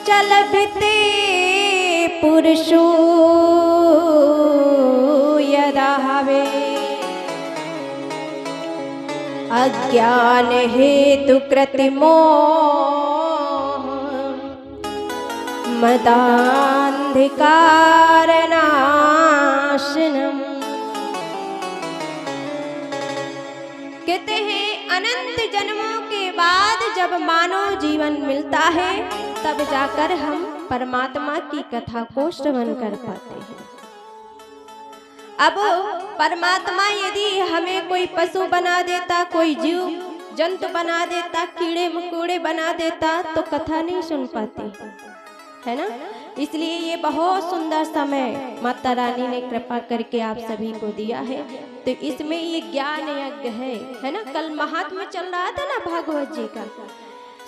चलभिते पुरुषो यदा हवे अज्ञान हेतु कृतिमोह मदान्धिकारनाशनम। कहते हैं अनंत जन्मों के बाद जब मानव जीवन मिलता है तब जाकर हम परमात्मा की कथा को श्रवण कर पाते हैं। अब परमात्मा यदि हमें कोई पशु बना देता, कोई जीव जंतु बना देता, कीड़े मकोड़े बना देता तो कथा नहीं सुन पाते, है ना। इसलिए ये बहुत सुंदर समय माता रानी ने कृपा करके आप सभी को दिया है। तो इसमें ये ज्ञान यज्ञ है ना। कल महात्मा चल रहा था ना भागवत जी का,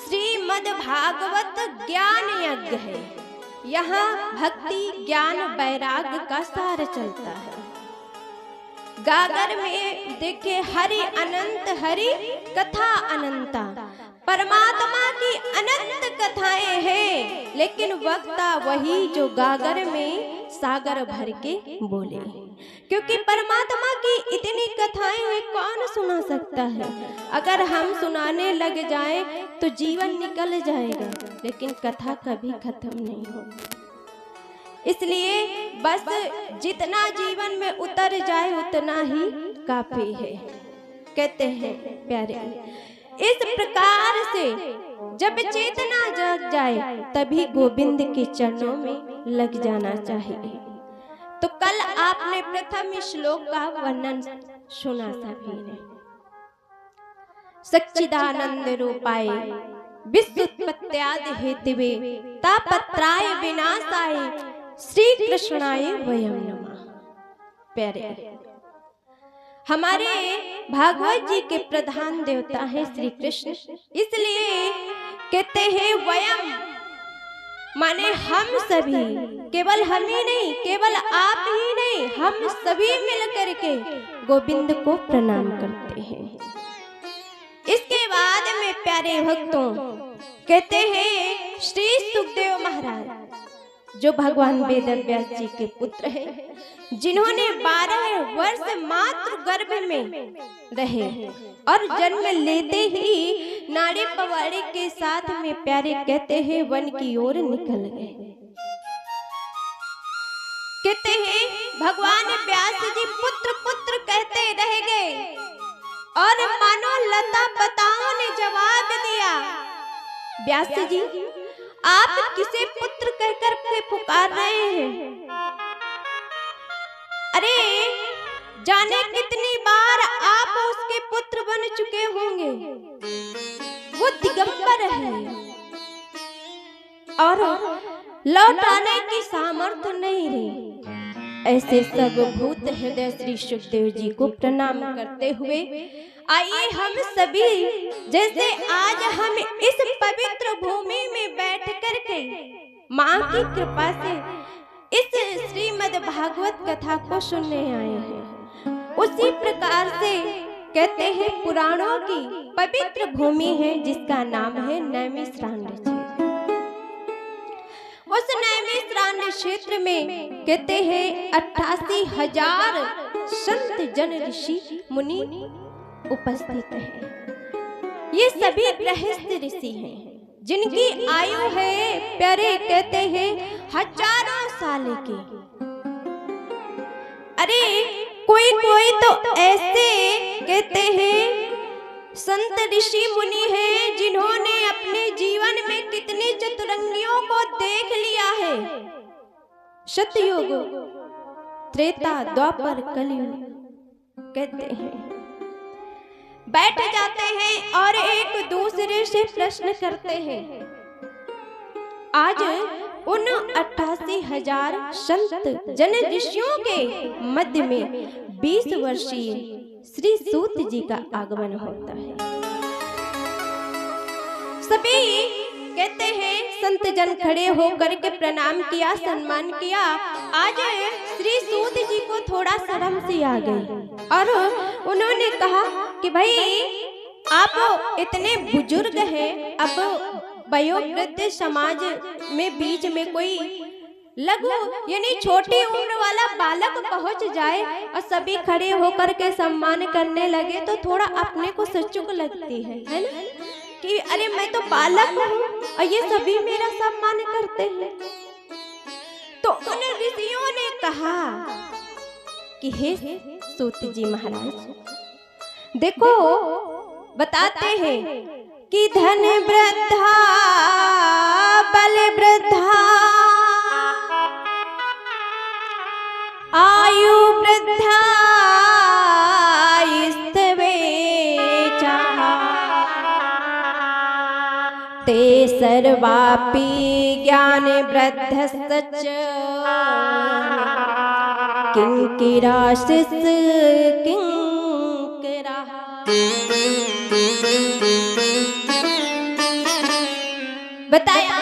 श्रीमद् भागवत ज्ञान यज्ञ है। यहाँ भक्ति ज्ञान वैराग्य का सार चलता है। गागर में देखिए हरि अनंत, हरि कथा अनंता, परमात्मा की अनंत कथाएं हैं, लेकिन वक्ता वही जो गागर में सागर भर के बोले। क्योंकि परमात्मा की इतनी कथाएं हैं, कौन सुना सकता है। अगर हम सुनाने लग जाएं तो जीवन निकल जाएगा, लेकिन कथा कभी खत्म नहीं होगी। इसलिए बस जितना जीवन में उतर जाए उतना ही काफी है। कहते हैं प्यारे, इस प्रकार से जब चेतना जग जाए तभी गोविंद के चरणों में लग जाना चाहिए। तो कल आपने प्रथम श्लोक का वर्णन सुना सभी ने। सच्चिदानंद रूपाय विश्वोत्पत्त्यादि हेतवे तापत्राय विनाशाय श्री कृष्णाय वयं नमः। प्यारे, हमारे भागवत जी के प्रधान देवता है श्री कृष्ण। इसलिए कहते हैं वयम, माने हम सभी, केवल हम ही नहीं, केवल आप ही नहीं, हम सभी मिलकर के गोविंद को प्रणाम करते हैं। इसके बाद में प्यारे भक्तों कहते हैं श्री सुखदेव महाराज जो भगवान वेदव्यास जी के पुत्र हैं, जिन्होंने 12 वर्ष मातृ गर्भ में रहे और जन्म लेते ही नाड़ी पवाड़ी के साथ में प्यारे कहते हैं वन की ओर निकल गए। कहते हैं भगवान व्यास जी पुत्र पुत्र कहते रह गए और मानो लता पताओं ने जवाब दिया, व्यास जी आप किसे पुत्र कहकर के पुकार रहे हैं? अरे जाने कितनी बार आप उसके पुत्र बन चुके होंगे, वो दिगंबर है और लौट आने की सामर्थ्य नहीं रही। ऐसे सब भूत हृदय श्री सुखदेव जी को प्रणाम करते हुए आइए हम सभी जैसे आज हम इस पवित्र भूमि में बैठ करके माँ की कृपा से इस श्रीमद् भागवत कथा को सुनने आए हैं, उसी प्रकार से कहते हैं पुराणों की पवित्र भूमि है जिसका नाम है नैमिषारण्य क्षेत्र। उस नैमिषारण्य क्षेत्र में कहते हैं 88,000 संत जन ऋषि मुनि उपस्थित हैं। ये सभी गृहस्थ ऋषि हैं जिनकी आयु है प्यारे कहते हैं हजारों साल की। अरे कोई कोई तो ऐसे कहते हैं संत ऋषि मुनि हैं जिन्होंने अपने जीवन में कितनी चतुरंगियों को देख लिया है। सतयुग, त्रेता, द्वापर, कलयुग कहते हैं बैठ जाते हैं और एक दूसरे से प्रश्न करते हैं। आज उन 88,000 संत जन ऋषियों के मध्य में 20 वर्षीय श्री सूत जी का आगमन होता है। सभी कहते हैं संत जन खड़े होकर के प्रणाम किया, सम्मान किया। आज श्री सूत जी को थोड़ा शर्म सी आ गई और उन्होंने कहा कि भाई आप इतने बुजुर्ग हैं, अब वयोवृद्ध समाज में बीच में कोई लघु यानी छोटी उम्र वाला बालक पहुंच जाए और सभी खड़े होकर के सम्मान करने लगे तो थोड़ा अपने को सचुक लगती है ना, कि अरे मैं तो बालक हूँ और ये सभी मेरा सम्मान करते हैं। तो उन ऋषियों ने कहा कि हे सूत जी महाराज, देखो बताते हैं कि धन वृद्धा बल वृद्धा आयु वृद्धा ते सर्वापि ज्ञान वृद्ध सच किंकिराशिष किंकिरा। बताया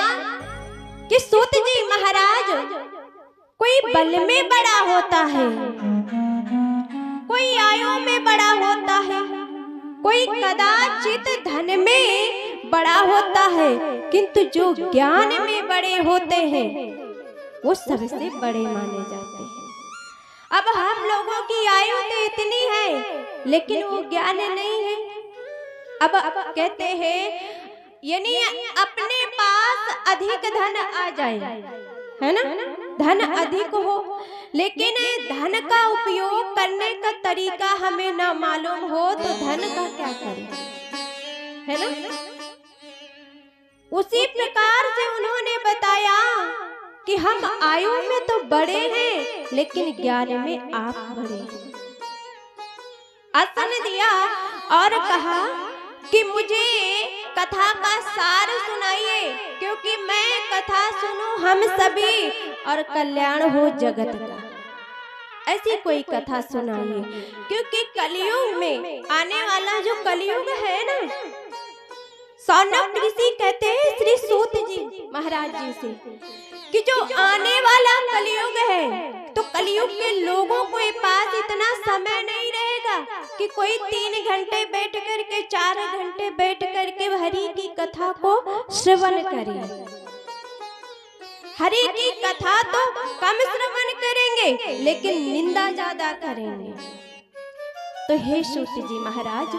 कि सूत जी महाराज कोई बल में बड़ा होता है, कोई आयु में बड़ा होता है, कोई कदाचित धन में बड़ा होता है, किंतु जो ज्ञान में बड़े होते हैं वो सबसे बड़े माने जाते हैं। अब हम लोगों की आयु तो इतनी है लेकिन वो ज्ञान नहीं है। अब कहते हैं यानी अपने पास अधिक धन आ जाए, है ना, धन अधिक हो, लेकिन धन का उपयोग करने का तरीका हमें ना मालूम हो तो धन का क्या करें, है ना। उसी प्रकार से उन्होंने बताया कि हम आयु में तो बड़े हैं लेकिन ज्ञान में आप बड़े हैं। आसन दिया और कहा कि मुझे कथा का सार सुनाइए, क्योंकि मैं कथा सुनूं हम सभी और कल्याण हो जगत का। ऐसी कोई कथा सुनाइए, क्योंकि कलयुग में आने वाला जो कलयुग है ना, सौनक ऋषि कहते हैं श्री सूत जी महाराज जी से कि जो आने वाला कलयुग है तो कलयुग के लोगों के पास इतना समय नहीं रहेगा कि कोई 3 घंटे बैठ करके 4 घंटे बैठ करके हरि की कथा को श्रवण करे। हरि की कथा तो कम श्रवण करेंगे लेकिन निंदा ज्यादा करेंगे। तो हे सूत जी महाराज,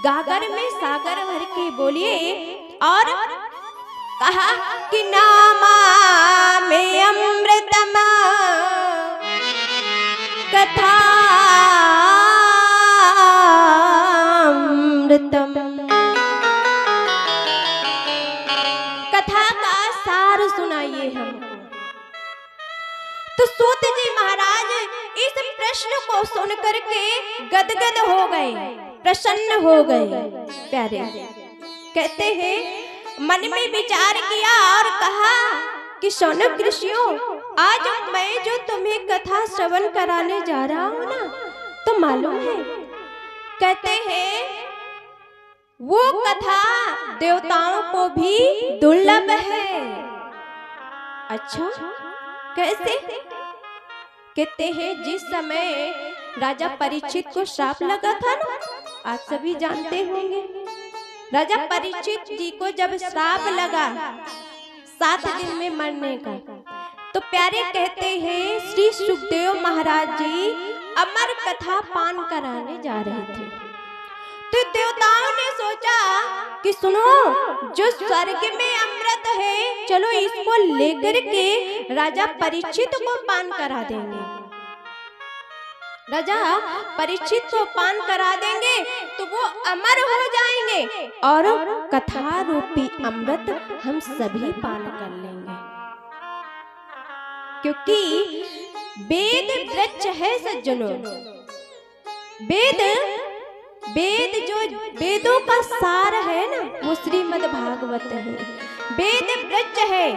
गागर में सागर भर के बोलिए और कहा कि नामा में अमृतम कथा अमृतम। कथा का सार सुनाइए हमको। तो सूत जी महाराज इस प्रश्न को सुन करके गदगद हो गए, प्रसन्न हो गए। प्यारे कहते हैं मन में विचार किया और कहा कि सौनक ऋषियों, आज मैं जो तुम्हें कथा श्रवण कराने जा रहा हूँ ना, तो मालूम है कहते हैं वो कथा देवताओं को भी दुर्लभ है। अच्छा कैसे? कहते हैं जिस समय राजा परीक्षित को श्राप लगा था ना, आप सभी जानते होंगे, राजा परीक्षित जी को जब श्राप लगा 7 दिन में मरने का, तो प्यारे कहते हैं श्री सुखदेव महाराज जी अमर कथा पान कराने जा रहे थे। तो देवताओं ने सोचा कि सुनो, जो स्वर्ग में अमृत है चलो इसको लेकर के राजा परीक्षित को पान करा देंगे। राजा परीक्षित को पान करा देंगे तो वो अमर हो जाएंगे और कथा रूपी अमृत हम सभी पान कर लेंगे। क्योंकि वेद वृक्ष है सज्जनों, वेद जो वेदों का सार है ना, वो श्रीमद् भागवत है। वेद वृक्ष है,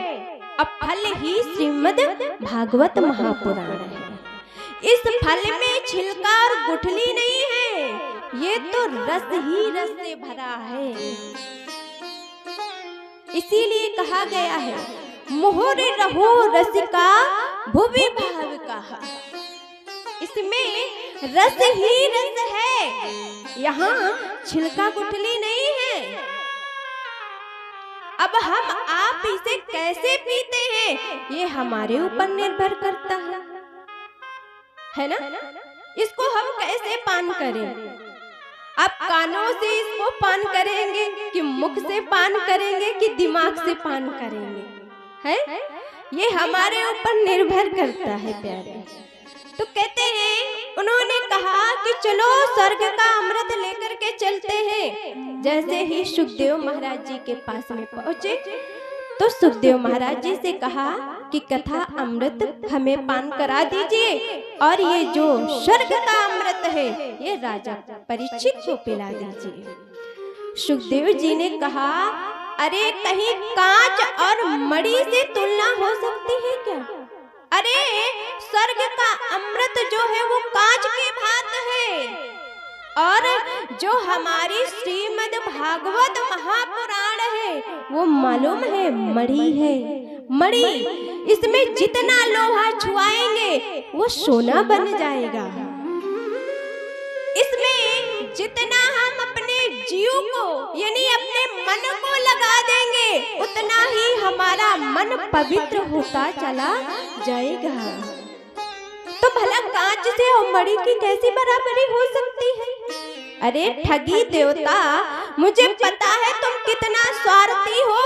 अब फल ही श्रीमद् भागवत महापुराण है। इस फल में छिलका और गुठली नहीं है, ये तो रस ही रस से भरा है। इसीलिए कहा गया है मोहर रहो रसिका भुवि भाव कहा। इसमें रस ही रस है, यहाँ छिलका गुठली नहीं है। अब हम आप इसे कैसे पीते हैं ये हमारे ऊपर निर्भर करता है ना। इसको हम कैसे पान करें? अब कानों से इसको पान करेंगे कि मुख से पान करेंगे कि दिमाग से पान करेंगे, है ये हमारे ऊपर निर्भर करता है प्यारे। तो कहते हैं, उन्होंने कहा कि चलो स्वर्ग का अमृत लेकर के चलते हैं। जैसे ही सुखदेव महाराज जी के पास में पहुंचे तो सुखदेव महाराज जी से कहा कि कथा अमृत हमें पान करा दीजिए और ये जो स्वर्ग का अमृत है ये राजा परीक्षित को पिला दीजिए। सुखदेव जी ने कहा, अरे कहीं कांच और मणि से तुलना हो सकती है क्या? अरे स्वर्ग का अमृत जो है वो कांच के भांत है और जो हमारी श्रीमद् भागवत महापुराण है वो मालूम है मणि है। मणि, इसमें जितना लोहा छुआएंगे वो सोना बन जाएगा। इसमें जितना हम अपने जीव को यानी अपने मन को लगा देंगे उतना ही हमारा मन पवित्र होता चला जाएगा। तो भला कांच से और मणि की कैसी बराबरी हो सकती है? अरे ठगी देवता, मुझे पता है तुम कितना स्वार्थी हो,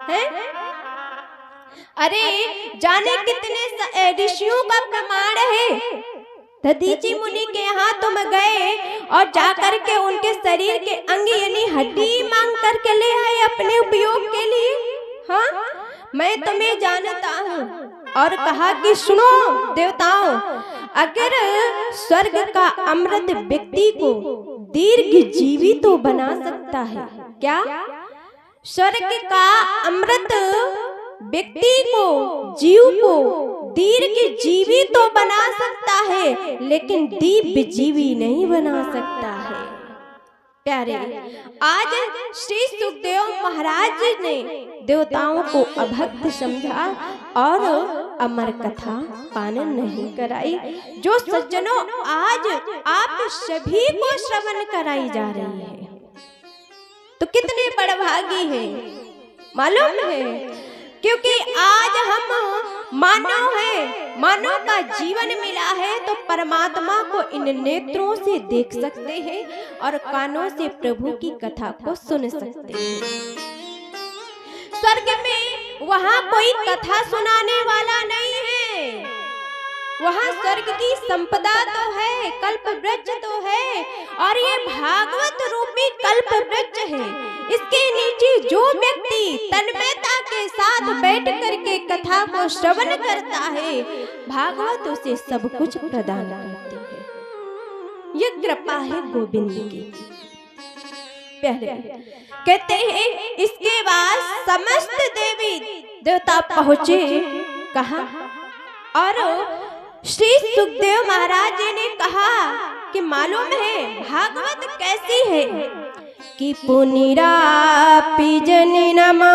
हैं? अरे जाने कितने ऋषियों का प्रमाण है। दधीची मुनि के यहाँ तुम गए और जाकर के उनके शरीर के अंग यानी हड्डी मांग करके ले आए अपने उपयोग के लिए। हाँ, मैं तुम्हें जानता हूँ। और कहा कि सुनो देवताओं, अगर स्वर्ग का अमृत व्यक्ति को दीर्घ जीवी तो बना सकता है क्या? स्वर्ग का अमृत व्यक्ति को, जीव को दीर्घ जीवी तो बना सकता है लेकिन दिव्य जीवी नहीं बना सकता है। प्यारे, आज श्री सुखदेव महाराज ने देवताओं को अभक्त समझा और अमर कथा पालन नहीं कराई, जो सज्जनों आज आप सभी को श्रवण कराई जा रही है। तो कितने बड़भागी हैं मालूम है, क्योंकि आज हम मानव है, मानव का जीवन मिला है तो परमात्मा को इन नेत्रों से देख सकते हैं और कानों से प्रभु की कथा को सुन सकते हैं। स्वर्ग में वहाँ कोई कथा सुनाने वाला नहीं है, वहाँ स्वर्ग की संपदा तो है, कल्प वृक्ष तो है और ये भागवत रूपी कल्प वृक्ष है। इसके नीचे जो व्यक्ति तन्मयता के साथ बैठ करके कथा को श्रवण करता है, भागवत उसे सब कुछ प्रदान करती है। ये कृपा है गोविंद की। पहले कहते हैं, इसके बाद समस्त देवी देवता पहुंचे कहा और श्री सुखदेव महाराज जी ने कहा कि मालूम है भागवत कैसी है कि पुनिरापि जनि नमा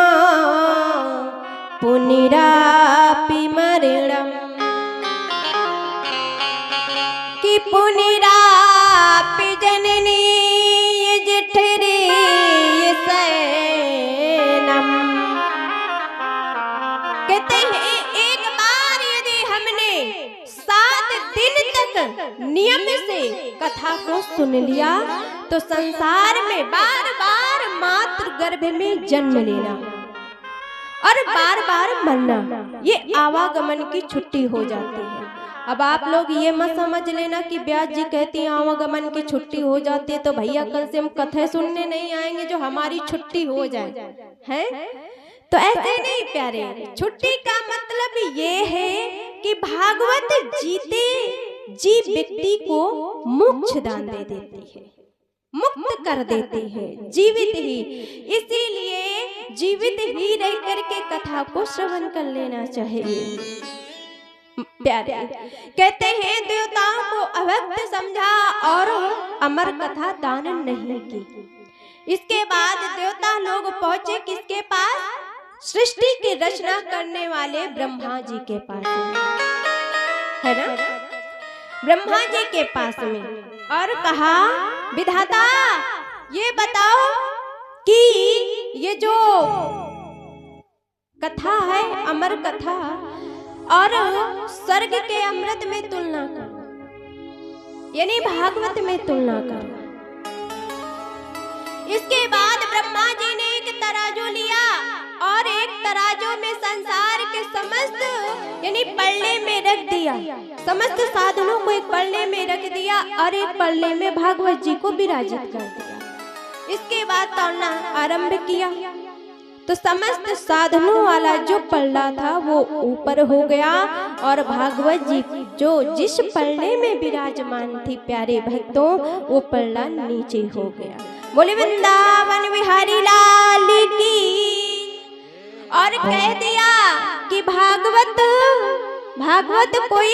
पुनिरापि मरणम, कि पुनिरापि जननी जिठरी सैनम। कहते हैं एक बार यदि हमने 7 दिन तक नियम से कथा को सुन लिया तो संसार में बार बार मातृ गर्भ में जन्म लेना और बार बार मरना, ये आवागमन की छुट्टी हो जाती है। अब आप लोग ये मत समझ लेना कि व्यास जी कहती हैं आवागमन की छुट्टी हो जाती है तो भैया कल से हम कथा सुनने नहीं आएंगे जो हमारी छुट्टी हो जाए, हैं? तो ऐसे नहीं प्यारे, छुट्टी का मतलब ये है कि भागवत जीते जी व्यक्ति को मोक्ष दान दे देती है, मुक्त कर देती है, जीवित ही। इसीलिए जीवित ही रह करके कथा को श्रवण कर लेना चाहिए। प्यारे, कहते हैं देवताओं को अभक्त समझा और अमर कथा दान नहीं की। इसके बाद देवता लोग पहुंचे किसके पास? सृष्टि की रचना करने वाले ब्रह्मा जी के पास में, है ना? ब्रह्मा जी के पास में और कहा, विधाता ये बताओ कि ये जो कथा है, अमर कथा, और स्वर्ग के अमृत में तुलना करो, यानी भागवत में तुलना करो। इसके बाद ब्रह्मा जी ने एक तराजू लिया और एक तराजू में संसार के समस्त यानी पल्ले में रख दिया, समस्त साधनों को एक पल्ले में रख दिया और एक पल्ले में भागवत जी को विराजित कर दिया। इसके बाद तौलना आरंभ किया तो समस्त साधनों वाला जो पल्ला था वो ऊपर हो गया और भागवत जी जो जिस पल्ले में विराजमान थी प्यारे भक्तों, वो पल्ला नीचे हो गया। बोले वृंदावन बिहारी लाल की। और कह दिया कि भागवत कोई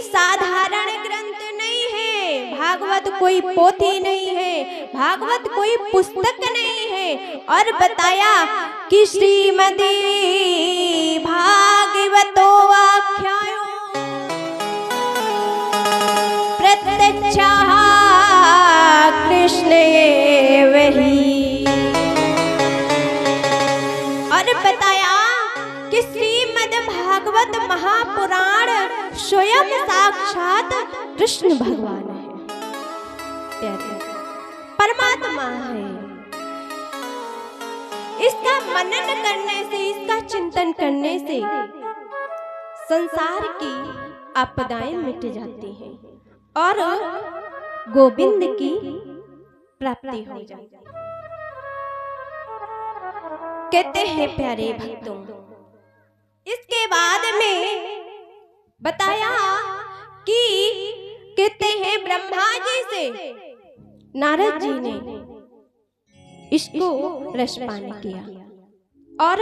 साधारण ग्रंथ नहीं है, भागवत कोई पोथी नहीं है, भागवत कोई पुस्तक नहीं है। और बताया कि श्रीमद् भागवतो आख्यायो प्रत्यक्षः कृष्ण वही। और बताया कि श्रीमद् भागवत महापुराण स्वयं साक्षात कृष्ण भगवान है, परमात्मा है। इसका मनन करने से, इसका चिंतन करने से संसार की आपदाएं मिट जाती हैं और गोविंद की प्राप्ति हो जाती है। कहते हैं प्यारे भक्तों, इसके बाद में बताया कि कहते हैं ब्रह्मा जी से नारद जी ने इसको रसपान किया और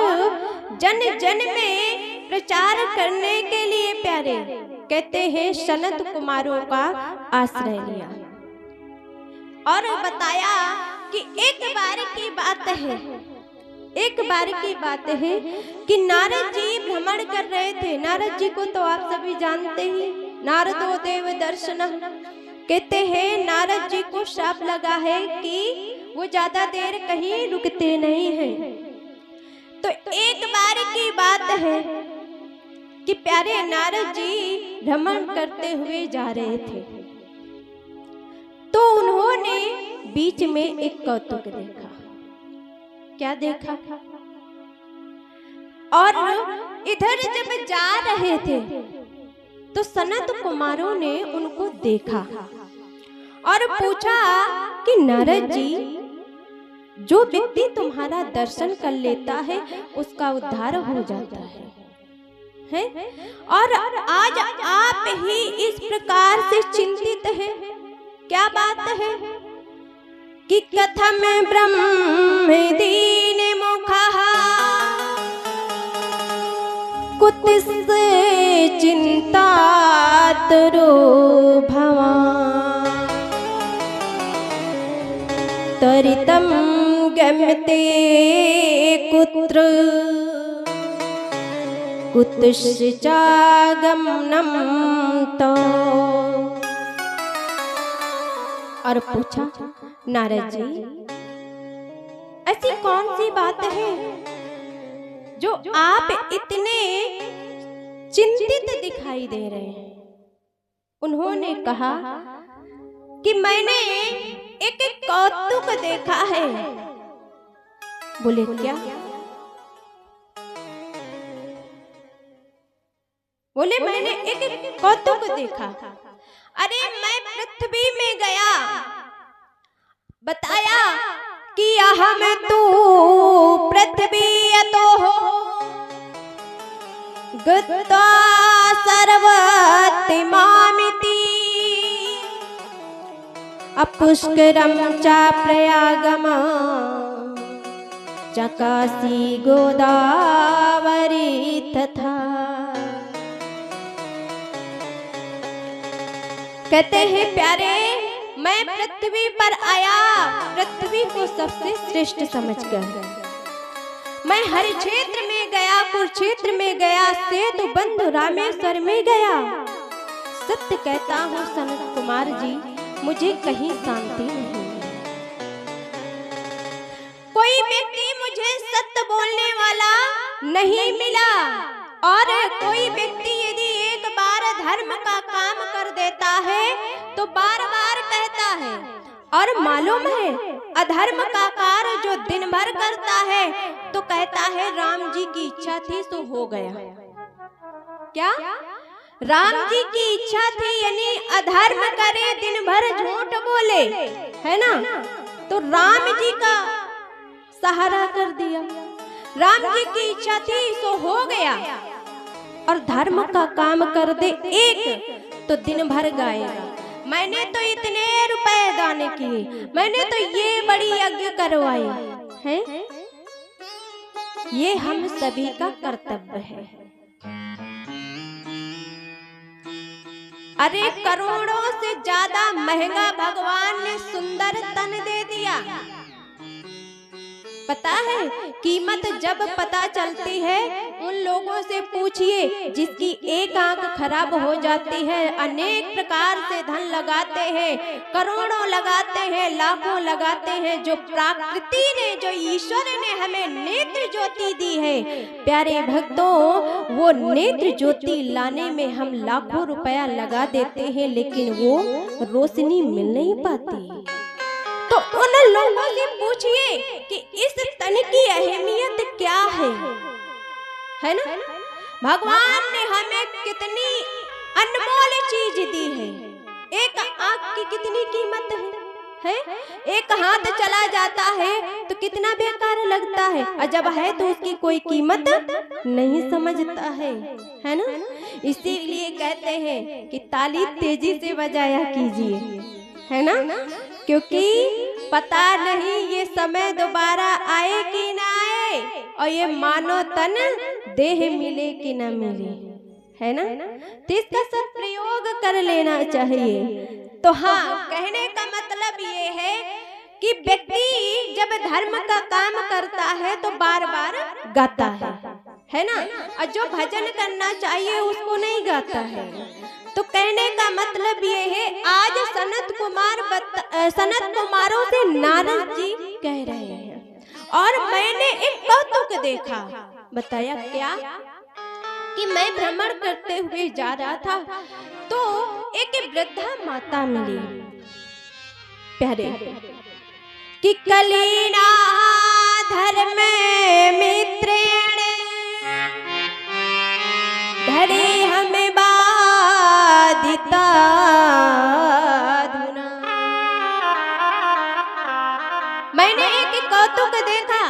जन जन में प्रचार करने के लिए प्यारे कहते हैं सनत कुमारों का आश्रय लिया। और बताया कि एक बार की बात है कि नारद जी भ्रमण कर रहे थे। नारद जी को तो आप सभी जानते ही, नारदो देव दर्शन। कहते हैं नारद जी को श्राप लगा है कि वो ज्यादा देर कहीं रुकते नहीं हैं। तो एक बार की बात है कि प्यारे नारद जी भ्रमण करते हुए जा रहे थे तो उन्होंने बीच में एक कौतुक देखा। क्या देखा? और इधर जब जा रहे थे तो सनत कुमारों ने उनको देखा और पूछा कि नारद जी, जो व्यक्ति तुम्हारा दर्शन कर लेता है उसका उद्धार हो जाता है? और आज आप ही इस प्रकार से चिंतित हैं, क्या बात है? कि कथम ब्रह्म दीन मुखः कुतस्ते चिंतातुरो भवान् तरितं गम्यते कुत्र कुतश्चागमनं तो। और पूछा नारद जी, ऐसी कौन सी बात है जो आप इतने चिंतित दिखाई दे रहे हैं? उन्होंने कहा कि मैंने एक कौतुक देखा है। बोले क्या? बोले मैंने एक कौतुक देखा। अरे मैं पृथ्वी में गया, बताया कि अहम तू पृथ्वी तो हो गत्वा सर्वति मामिति अपुष्करम च प्रयागम च काशी गोदावरी तथा। कहते हैं प्यारे, मैं पृथ्वी पर आया, पृथ्वी को सबसे श्रेष्ठ समझकर मैं हर क्षेत्र में गया, कुरुक्षेत्र में गया, सेतु बंध रामेश्वर में गया। सत्य कहता हूँ सनत कुमार जी, मुझे कहीं शांति नहीं है। कोई व्यक्ति मुझे सत्य बोलने वाला नहीं मिला। और कोई व्यक्ति यदि एक बार धर्म का काम कर देता है तो बार बार कहता है, और मालूम है अधर्म का कार्य जो दिन भर करता है तो कहता है राम जी की इच्छा थी तो हो गया। क्या राम जी की इच्छा थी, यानी अधर्म करे, दिन भर झूठ बोले, है ना, तो राम जी का सहारा कर दिया। राम जी की इच्छा थी सो हो गया। और धर्म का काम कर दे एक तो दिन भर गाएगा, मैंने तो इतने रुपए दान किए, मैंने तो ये बड़ी यज्ञ करवाई है। ये हम सभी का कर्तव्य है। अरे करोड़ों से ज्यादा महंगा भगवान ने सुंदर तन दे दिया। पता है कीमत जब पता चलती है उन लोगों से पूछिए जिसकी एक आंख खराब हो जाती है, अनेक प्रकार से धन लगाते हैं, करोड़ों लगाते हैं, लाखों लगाते हैं, जो प्रकृति ने, जो ईश्वर ने हमें नेत्र ज्योति दी है, प्यारे भक्तों, वो नेत्र ज्योति लाने में हम लाखों रुपया लगा देते हैं, लेकिन वो रोशनी मिल नहीं पाती। तो उन लोगों से पूछिए कि इस तन की अहमियत क्या है ना? भगवान ने हमें कितनी अनमोल चीज दी है। एक आंख की कितनी कीमत है? एक हाथ चला जाता है तो कितना बेकार लगता है, और जब है तो उसकी कोई कीमत नहीं समझता है ना? इसीलिए कहते हैं कि ताली तेजी से बजाया कीजिए, है ना, क्योंकि पता नहीं ये समय दोबारा आए कि ना आए, और ये मानो तन देह मिले कि ना मिले, है ना, तो इसका सदप्रयोग कर लेना चाहिए। तो हाँ, कहने का मतलब ये है कि व्यक्ति जब धर्म का काम करता है तो बार बार गाता है ना, और जो भजन करना चाहिए उसको नहीं गाता है। तो कहने का मतलब ये है, आज सनत कुमारों से नारद जी कह रहे हैं, और मैंने एक कौतुक देखा। बताया क्या कि मैं भ्रमण करते हुए जा रहा था तो एक वृद्धा माता मिली, प्यारे, कि कलीना धर्म मित्रेण धरे हमें बाधिता धुना। मैंने एक कौतुक देखा,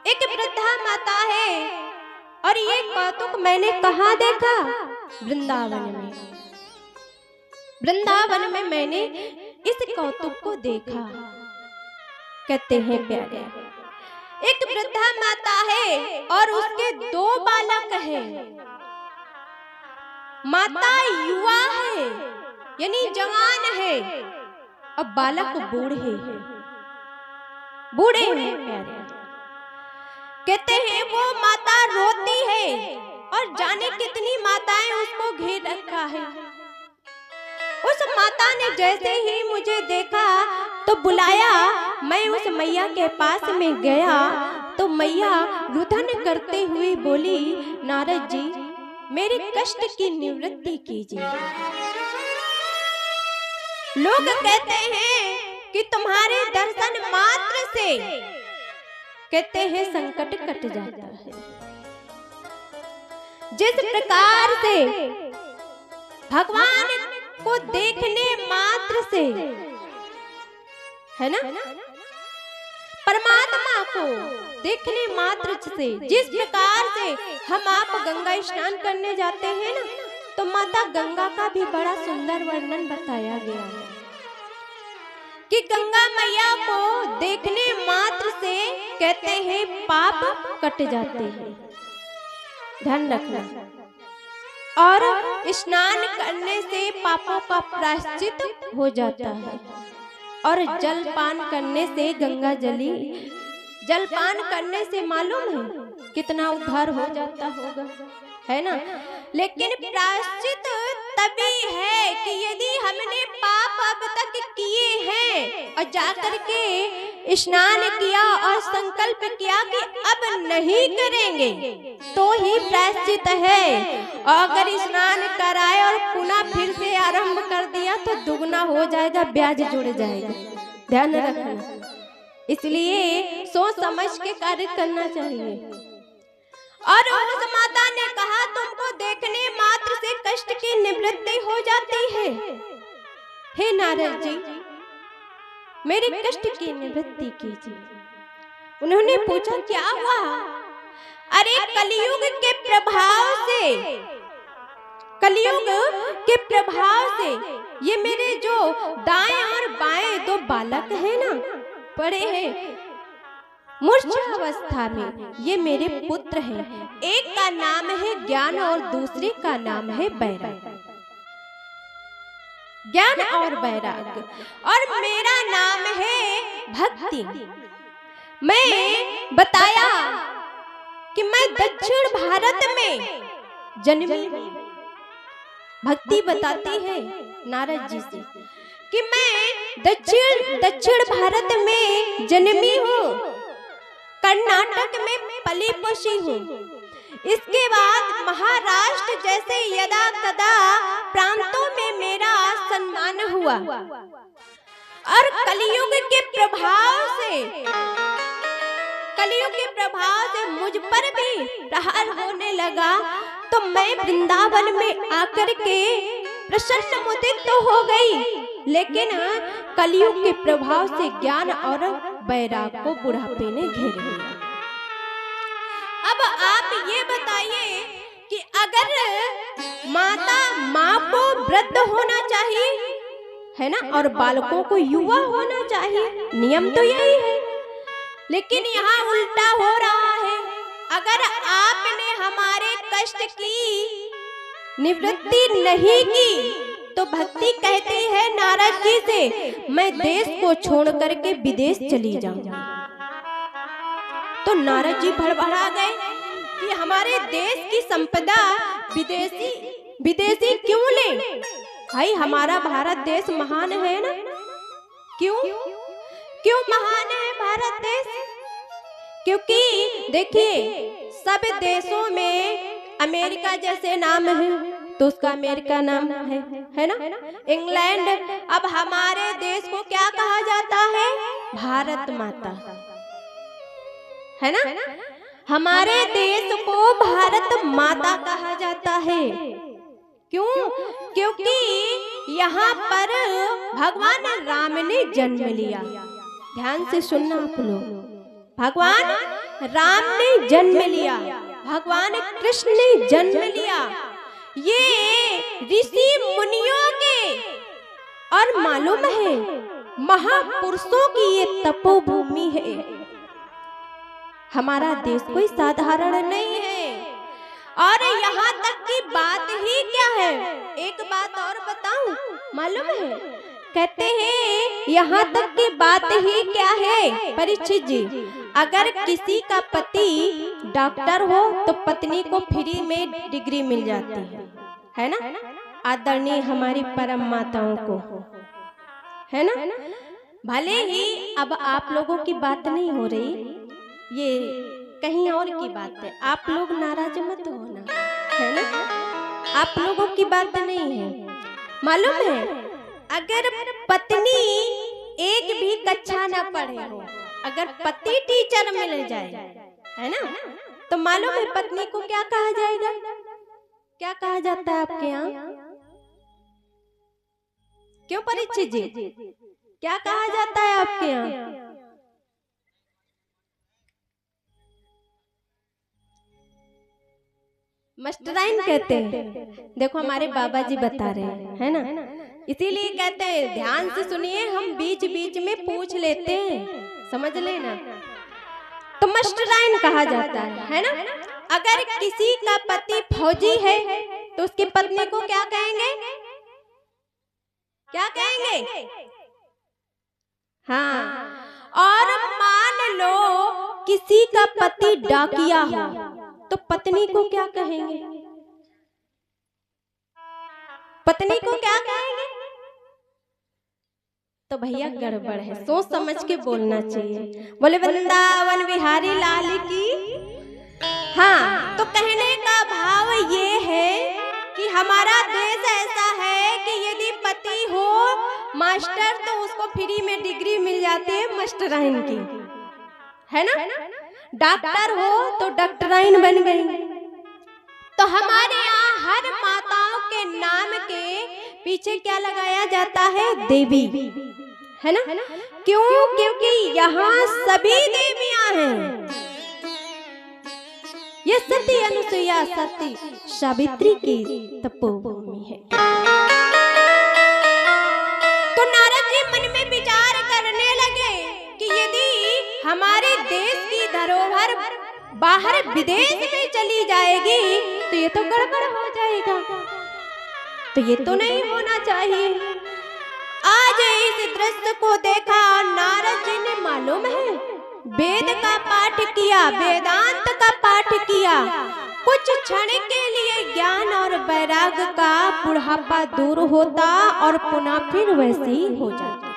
एक वृद्धा माता है, और ये कौतुक मैंने कहाँ देखा? वृंदावन में। वृंदावन में मैंने इस कौतुक को देखा। कहते हैं प्यारे, एक वृद्धा माता है और उसके 2 बालक हैं। माता युवा है, यानी जवान है, और बालक बूढ़े हैं, बूढ़े हैं प्यारे। कहते हैं वो माता रोती है, और जाने कितनी माताएं उसको घेर रखा है। उस माता ने जैसे ही मुझे देखा तो बुलाया, मैं उस मैया के पास में गया तो मैया रुदन करते हुए बोली, नारद जी मेरे कष्ट की निवृत्ति कीजिए। लोग कहते हैं कि तुम्हारे दर्शन मात्र से, कहते हैं, संकट कट जाता है। जिस प्रकार से भगवान को देखने मात्र से, है ना, परमात्मा को देखने मात्र से, जिस प्रकार से हम आप गंगा स्नान करने जाते हैं ना, तो माता गंगा का भी बड़ा सुंदर वर्णन बताया गया है कि गंगा मैया को देखने मात्र से, कहते हैं, पाप कट जाते हैं। ध्यान रखना। और स्नान करने से पापों का प्रायश्चित हो जाता है, और जलपान करने से, गंगा जलपान करने से मालूम है कितना उद्धार हो जाता होगा, है ना। लेकिन प्रायश्चित तभी है कि यदि हमने पाप अब तक किए हैं और जाकर के स्नान किया और संकल्प किया कि अब नहीं करेंगे, तो ही प्रायश्चित है। और अगर स्नान कराए और पुनः फिर से आरंभ कर दिया तो दुगना हो जाएगा, ब्याज जुड़ जाएगा। ध्यान रखना, इसलिए सोच समझ के कार्य करना चाहिए। और उस माता ने कहा, तुमको देखने मात्र से कष्ट की निवृत्ति हो जाती है। हे नारद जी, मेरे कष्ट की निवृत्ति कीजिए। उन्होंने पूछा, क्या हुआ? अरे कलयुग के प्रभाव से ये मेरे जो दाएं और बाएं दो बालक है ना, पड़े हैं मूर्छा अवस्था में, ये मेरे पुत्र हैं। एक का नाम है ज्ञान और दूसरे का नाम है वैराग। ज्ञान और वैराग, और मेरा नाम है भक्ति। मैं बताया कि मैं दक्षिण भारत में जन्मी। भक्ति बताती है नारद जी से कि मैं दक्षिण भारत में जन्मी हूँ, कर्नाटक में पली बसी हूँ। इसके बाद महाराष्ट्र जैसे यदा कदा प्रांतों में मेरा सम्मान हुआ, और कलयुग के प्रभाव से मुझ पर भी प्रहार होने लगा। तो मैं वृंदावन में आकर के प्रसन्न मुदित तो हो गई, लेकिन कलयुग के प्रभाव से ज्ञान और वैराग को बुढ़ापे ने घेर लिया। अब आप ये बताइए कि अगर माँ को वृद्ध होना चाहिए, है ना, और बालकों को युवा होना चाहिए, नियम तो यही है, लेकिन यहाँ उल्टा हो रहा है। अगर आपने हमारे कष्ट की निवृत्ति नहीं की तो भक्ति कहती है नारद जी से, मैं देश को छोड़ करके विदेश चली जाऊंगी। तो नारद जी भड़बड़ा गए कि हमारे देश की संपदा विदेशी क्यों ले? भाई हमारा भारत देश महान है ना। क्यों महान है भारत देश? क्योंकि देखिए, सब देशों में अमेरिका जैसे नाम है तो उसका अमेरिका नाम है ना, इंग्लैंड। अब हमारे देश को क्या कहा जाता है? भारत माता, है ना। हमारे देश को भारत माता कहा जाता है। क्यों? क्योंकि यहाँ पर भगवान राम ने जन्म लिया। ध्यान से सुनना आप लोग, भगवान राम ने जन्म लिया, भगवान कृष्ण ने जन्म लिया। ये ऋषि मुनियों के और मालूम है महापुरुषों की ये तपोभूमि है। हमारा देश कोई साधारण नहीं है। और यहाँ तक की बात ही क्या है, एक बात और बताऊं, मालूम है? कहते हैं यहाँ तक की बात ही क्या है परीक्षित जी, अगर किसी का पति डॉक्टर हो तो पत्नी को फ्री में डिग्री मिल जाती है ना। आदरणीय हमारी परम माताओं को, है ना। भले ही अब आप लोगों की बात नहीं हो रही, ये कहीं और की बात है, आप लोग नाराज मत होना, है ना। आप लोगों की बात नहीं है। मालूम है, अगर पत्नी एक भी कक्षा ना पढ़े हो, अगर पति टीचर मिल जाए, है ना, तो मालूम है पत्नी को क्या कहा जाएगा? क्या कहा जाता है आपके यहाँ? क्यों परीक्षित जी, क्या कहा जाता है आपके यहाँ? मास्टराइन कहते हैं। देखो हमारे बाबा जी बता रहे हैं, है ना, इसीलिए कहते हैं ध्यान से सुनिए, हम बीच बीच में पूछ लेते हैं, समझ लेना। तो मास्टराइन कहा जाता है ना। अगर किसी का पति फौजी है तो उसकी पत्नी को क्या कहेंगे? क्या कहेंगे? हाँ। और मान लो किसी का पति डाकिया हो तो पत्नी को क्या कहेंगे? पत्नी को क्या कहेंगे? तो भैया गड़बड़ है, सोच समझ के बोलना चाहिए। बोले वृंदावन बिहारी लाल की। हाँ, तो कहने का भाव ये है कि हमारा देश ऐसा है कि यदि पति हो मास्टर तो उसको फ्री में डिग्री मिल जाती है मास्टराइन की, है ना। डॉक्टर हो तो डॉक्टराइन बन गई। तो हमारे यहाँ हर माताओं के नाम के पीछे क्या लगाया जाता है? देवी, है ना। क्यों? क्योंकि यहाँ सभी देवियां हैं। ये सती अनुसुईया, सती सावित्री की तपोभूमि है। तो नारद जी मन में विचार करने लगे कि यदि हमारे देश की धरोहर बाहर विदेश में चली जाएगी तो ये तो गड़बड़ हो जाएगा, तो ये तो नहीं होना चाहिए। आज इस दृश्य को देखा नारद जी ने, मालूम है, वेद का पाठ किया, वेदांत का पाठ किया। कुछ क्षण के लिए ज्ञान और वैराग्य का बुढ़ापा दूर होता और पुनः फिर वैसे ही हो जाते,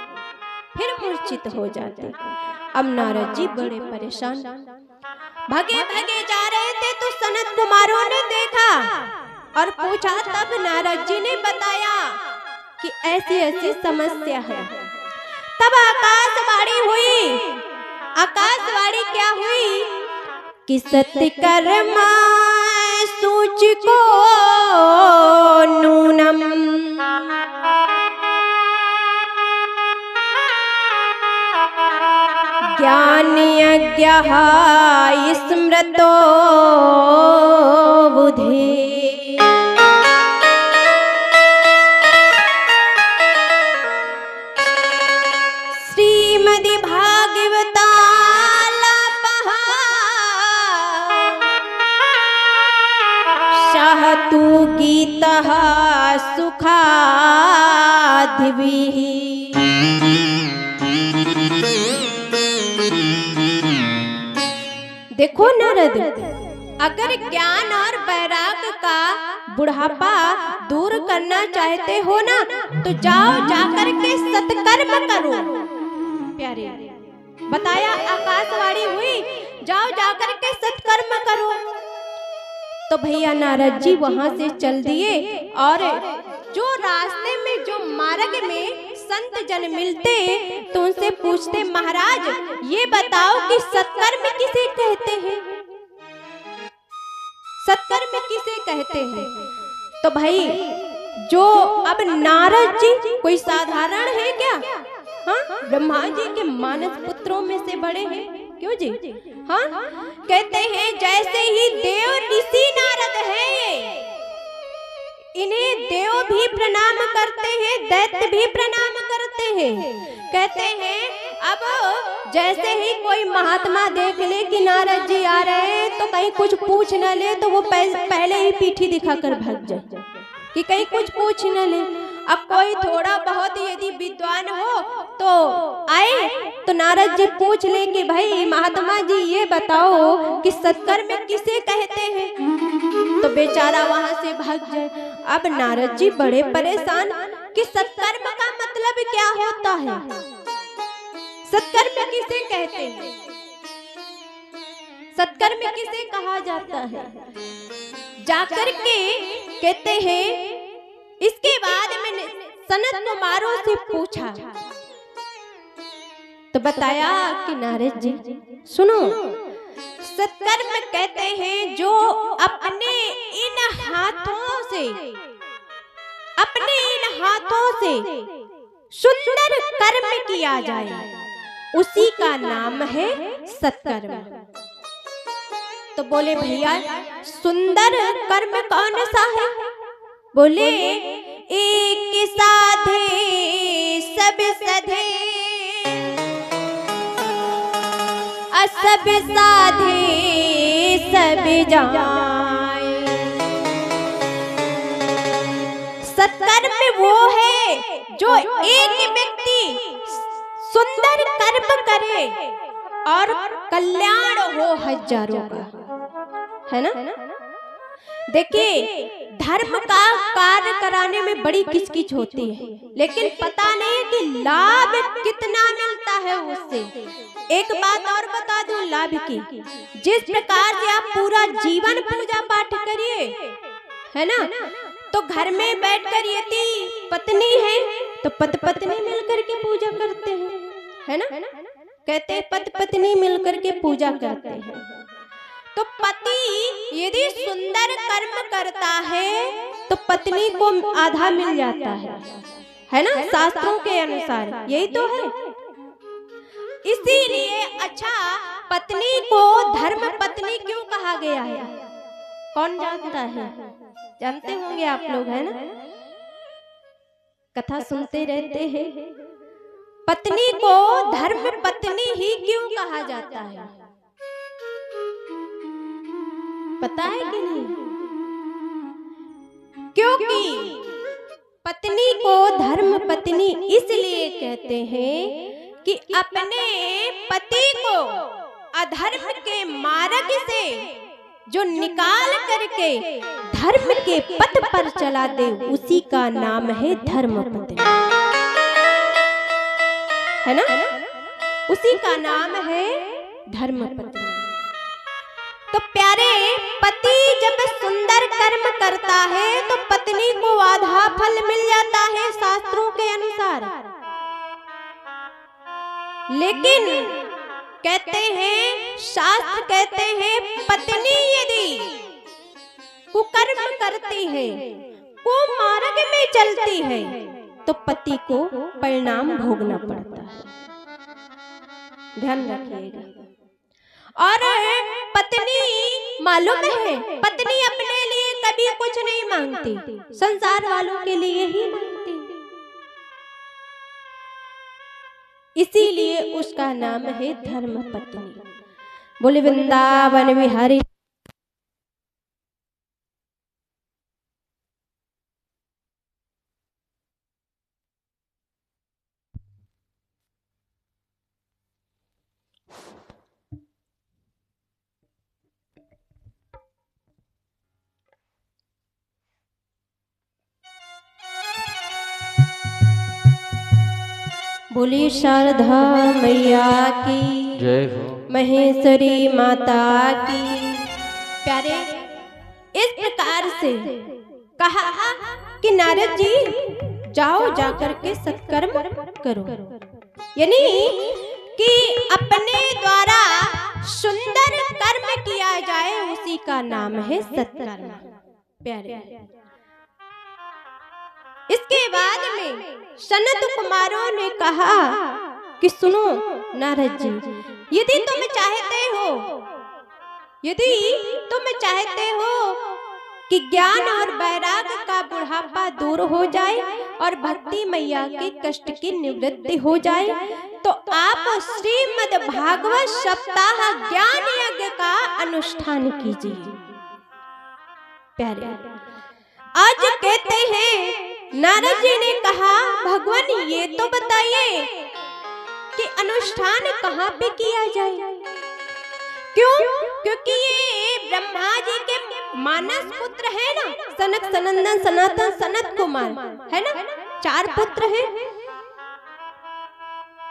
फिर मूर्छित हो जाते। अब नारद जी बड़े परेशान, भागे भागे जा रहे थे तो सनत कुमारों ने देखा और पूछा। तब नारद जी ने बताया कि ऐसी ऐसी समस्या है। तब आकाशवाणी हुई। आकाशवाणी क्या हुई कि सत्कर्मा सूचिको नूनम ज्ञानयज्ञः स्मृतो बुद्धि। श्रीमद् भागवतालापः सहतु गीतः सुखादिभिः। देखो नारद, अगर ज्ञान और वैराग्य का बुढ़ापा दूर करना चाहते हो ना तो जाओ जाकर के सत्कर्म करो। प्यारे बताया, आकाशवाणी हुई, जाओ जाकर के सत्कर्म करो। तो भैया नारद जी वहां से चल दिए और जो रास्ते में, जो मार्ग में संत जन मिलते तो उनसे पूछते, महाराज ये बताओ कि सत्कर्म किसे कहते हैं? सत्कर्म किसे कहते हैं? तो भाई जो अब नारद जी कोई साधारण है क्या? हाँ, ब्रह्मा जी के मानस पुत्रों में से बड़े हैं। क्यों जी? हाँ, कहते हैं जैसे ही देव ऋषि नारद है, इन्हें देव भी प्रणाम करते हैं, दैत्य भी प्रणाम करते हैं। कहते हैं अब जैसे ही कोई महात्मा देख ले कि नारद जी आ रहे हैं तो कहीं कुछ पूछ न ले तो वो पहले ही पीठी दिखाकर भाग जाए कि कहीं कुछ पूछ न ले। अब कोई थोड़ा बहुत यदि विद्वान हो तो आए तो नारद जी पूछ ले कि भाई महात्मा जी ये बताओ कि सत्कर्म किसे कहते हैं, तो बेचारा वहां से भाग जाए। अब नारद जी बड़े परेशान कि सत्कर्म का मतलब क्या होता है, सत्कर्म किसे कहते हैं, सत्कर्म किसे कहा जाता है। जाकर के कहते हैं, इसके बाद मैंने सनत कुमारों से पूछा तो बताया कि नारद जी सुनो, सत्कर्म कहते हैं जो अपने इन हाथों से, अपने इन हाथों से सुंदर कर्म किया जाए, उसी का नाम है सत्कर्म। तो बोले भैया सुंदर कर्म कौन सा है? बोले एक साधे सब सधे, असब साधे सब जाए। सत्कर्म वो है जो एक व्यक्ति सुंदर कर्म करे और कल्याण हो हजारों का, है ना। देखिए, धर्म का कार्य कराने में बड़ी किचकिच होती है, लेकिन पता नहीं कि लाभ कितना मिलता है उससे। एक बात और बता दूं लाभ की, जिस प्रकार से आप पूरा जीवन पूजा पाठ करिए, है ना, तो घर में बैठकर यदि पत्नी है तो पति पत्नी मिलकर के पूजा करते हैं, है ना। कहते हैं पति पत्नी मिलकर के पूजा करते हैं। तो पति यदि सुंदर कर्म करता है तो पत्नी को आधा मिल जाता है ना, शास्त्रों के अनुसार यही तो है। इसीलिए अच्छा, पत्नी को धर्म पत्नी क्यों कहा गया है, कौन जानता है? जानते होंगे आप लोग, है ना, कथा सुनते रहते हैं। पत्नी को धर्म पत्नी ही क्यों कहा जाता है, पता है कि नहीं? क्योंकि पत्नी को धर्म पत्नी इसलिए कहते हैं कि अपने पति को अधर्म के मार्ग से जो निकाल करके धर्म के पथ पर चला दे, उसी का नाम है धर्म पत्नी, है ना, उसी का नाम है धर्म पत्नी। तो प्यारे, पति जब सुंदर कर्म करता है तो पत्नी को आधा फल मिल जाता है शास्त्रों के अनुसार। लेकिन कहते हैं, शास्त्र कहते हैं, पत्नी यदि कुकर्म करती है, कुमार्ग में चलती है, तो पति को परिणाम भोगना पड़ता है, ध्यान रखिएगा। और पत्नी मालूम है, पत्नी अपने लिए कभी कुछ नहीं मांगती, संसार वालों के लिए ही मांगती, इसीलिए उसका नाम है धर्म पत्नी। बोले वृंदावन बिहारी। बोली शारदा मैया की जय हो, महेश्वरी माता की। प्यारे, इस प्रकार से कहा कि नारद जी जाओ जाकर के सत्कर्म करो, यानी कि अपने द्वारा सुंदर कर्म किया जाए, उसी का नाम है सत्कर्म। प्यारे, इसके बाद में सनत कुमारों ने कहा कि सुनो नारद जी, यदि तुम चाहते हो कि ज्ञान और वैराग्य का बुढ़ापा दूर हो जाए और भक्ति मैया के कष्ट की निवृत्ति हो जाए, तो आप श्रीमद् भागवत सप्ताह ज्ञान यज्ञ का अनुष्ठान कीजिए। प्यारे, आज कहते हैं, नारद जी ने कहा, भगवान ये तो बताइए कि अनुष्ठान कहाँ पे किया जाए? क्यों? क्योंकि ये ब्रह्मा जी के मानस पुत्र है ना, सनक सनंदन सनातन सनत कुमार, है ना, 4 पुत्र हैं।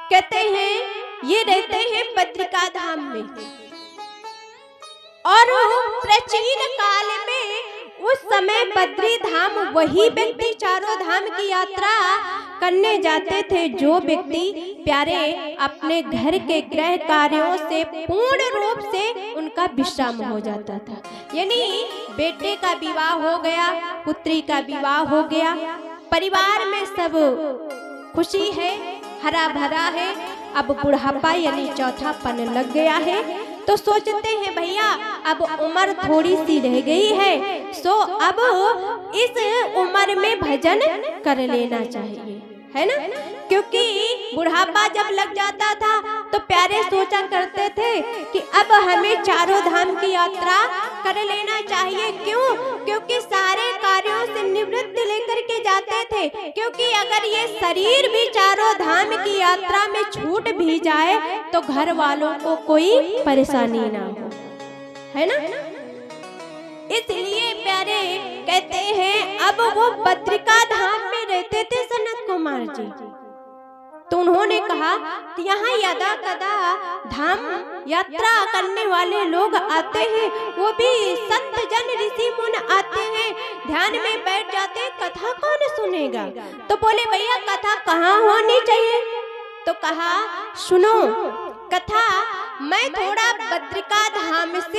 कहते हैं ये रहते हैं बद्रिका धाम में, और प्राचीन काल में उस समय बद्री धाम वही व्यक्ति चारों धाम की यात्रा करने जाते थे जो व्यक्ति प्यारे अपने घर के गृह कार्यों से पूर्ण रूप से उनका विश्राम हो जाता था। यानी बेटे का विवाह हो गया, पुत्री का विवाह हो गया, परिवार में सब खुशी है, हरा भरा है, अब बुढ़ापा यानी चौथापन लग गया है, तो सोचते हैं भैया अब उम्र थोड़ी सी रह गई है, सो अब इस उम्र में भजन कर लेना चाहिए, है ना। क्योंकि बुढ़ापा जब लग जाता था तो प्यारे सोचा करते थे कि अब हमें चारों धाम की यात्रा कर लेना चाहिए। क्यों? क्योंकि सारे कार्यों से निवृत्ति लेकर के जाते थे, सके, क्योंकि अगर ये शरीर भी चारों धाम की यात्रा में छूट भी जाए तो घर वालों को कोई परेशानी ना हो, है ना। इसलिए प्यारे कहते हैं अब वो बद्रिका धाम में रहते थे सनत कुमार जी, तो उन्होंने कहा कि यहाँ यदा कदा धाम यात्रा करने वाले लोग आते हैं, वो भी संत जन ऋषि मुनि आते हैं, ध्यान में बैठ जाते हैं, कथा कौन सुनेगा। तो बोले भैया कथा कहाँ होनी चाहिए, तो कहा सुनो कथा मैं थोड़ा बद्रिका धाम से